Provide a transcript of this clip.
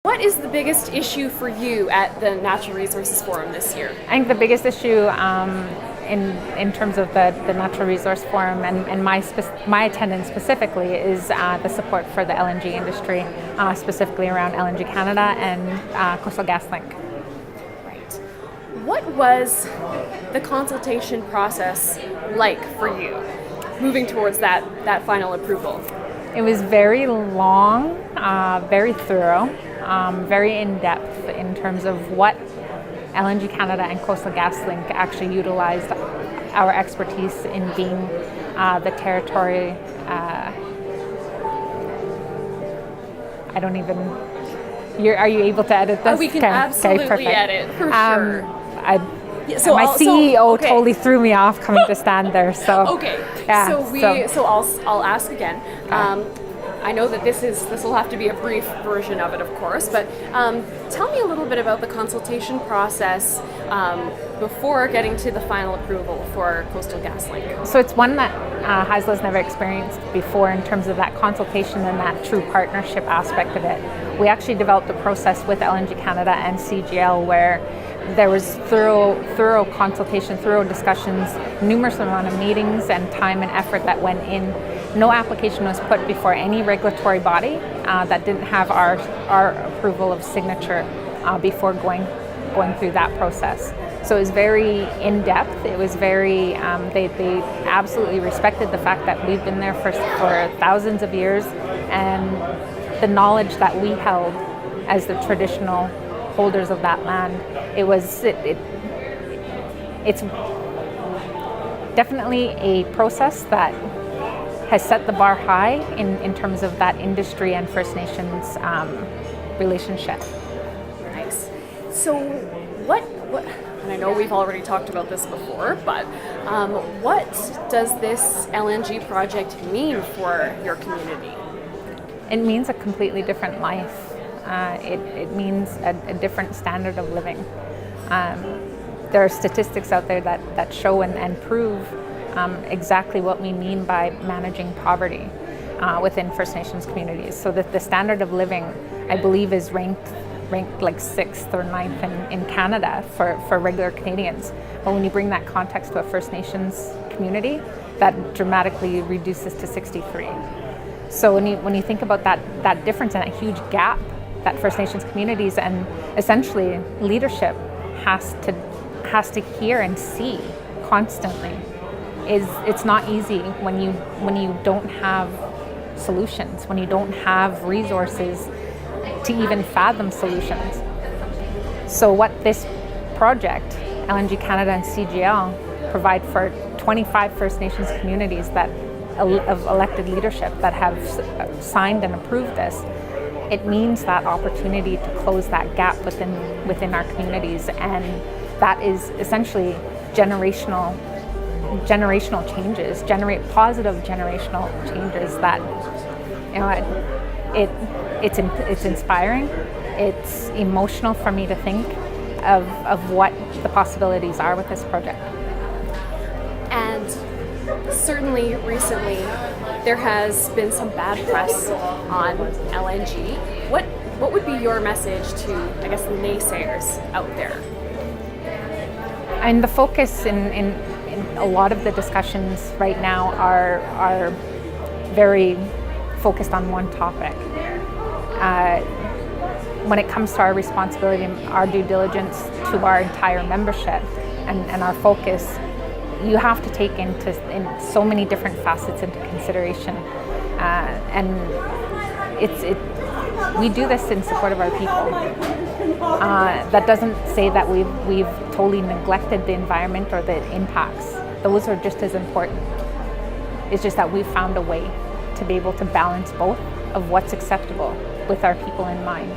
What is the biggest issue for you at the Natural Resources Forum this year? I think the biggest issue in terms of the Natural Resource Forum and my attendance specifically is the support for the LNG industry, specifically around LNG Canada and Coastal GasLink. Right. What was the consultation process like for you, moving towards that final approval? It was very long, very thorough, very in-depth in terms of what LNG Canada and Coastal GasLink actually utilized our expertise in being the territory. Are you able to edit this? We can absolutely edit, for sure. My CEO totally threw me off coming to stand there. So okay, so I'll ask again. I know that this will have to be a brief version of it, of course, but tell me a little bit about the consultation process before getting to the final approval for Coastal GasLink. So it's one that Haisla's never experienced before in terms of that consultation and that true partnership aspect of it. We actually developed a process with LNG Canada and CGL where there was thorough consultation, thorough discussions, numerous amount of meetings and time and effort that went in. No application was put before any regulatory body that didn't have our approval of signature before going through that process. So it was very in-depth. It was very, they absolutely respected the fact that we've been there for thousands of years, and the knowledge that we held as the traditional holders of that land. It's definitely a process that has set the bar high in terms of that industry and First Nations relationship. Nice. So what, and I know we've already talked about this before, but what does this LNG project mean for your community? It means a completely different life. It means a different standard of living. There are statistics out there that show and prove exactly what we mean by managing poverty within First Nations communities. So that the standard of living, I believe, is ranked like 6th or 9th in Canada for regular Canadians. But when you bring that context to a First Nations community, that dramatically reduces to 63. So when you think about that difference and that huge gap that First Nations communities and essentially leadership has to hear and see constantly, it's not easy when you don't have solutions, when you don't have resources to even fathom solutions. So what this project, LNG Canada and CGL, provide for 25 First Nations communities of elected leadership that have signed and approved this, it means that opportunity to close that gap within our communities, and that is essentially generational changes, generate positive generational changes that, you know, it's inspiring. It's emotional for me to think of what the possibilities are with this project. And certainly recently there has been some bad press on LNG. What would be your message to, I guess, the naysayers out there? And the focus in a lot of the discussions right now are very focused on one topic. When it comes to our responsibility and our due diligence to our entire membership and our focus, you have to take in so many different facets into consideration, and we do this in support of our people. That doesn't say that we've totally neglected the environment or the impacts. Those are just as important. It's just that we've found a way to be able to balance both of what's acceptable with our people in mind.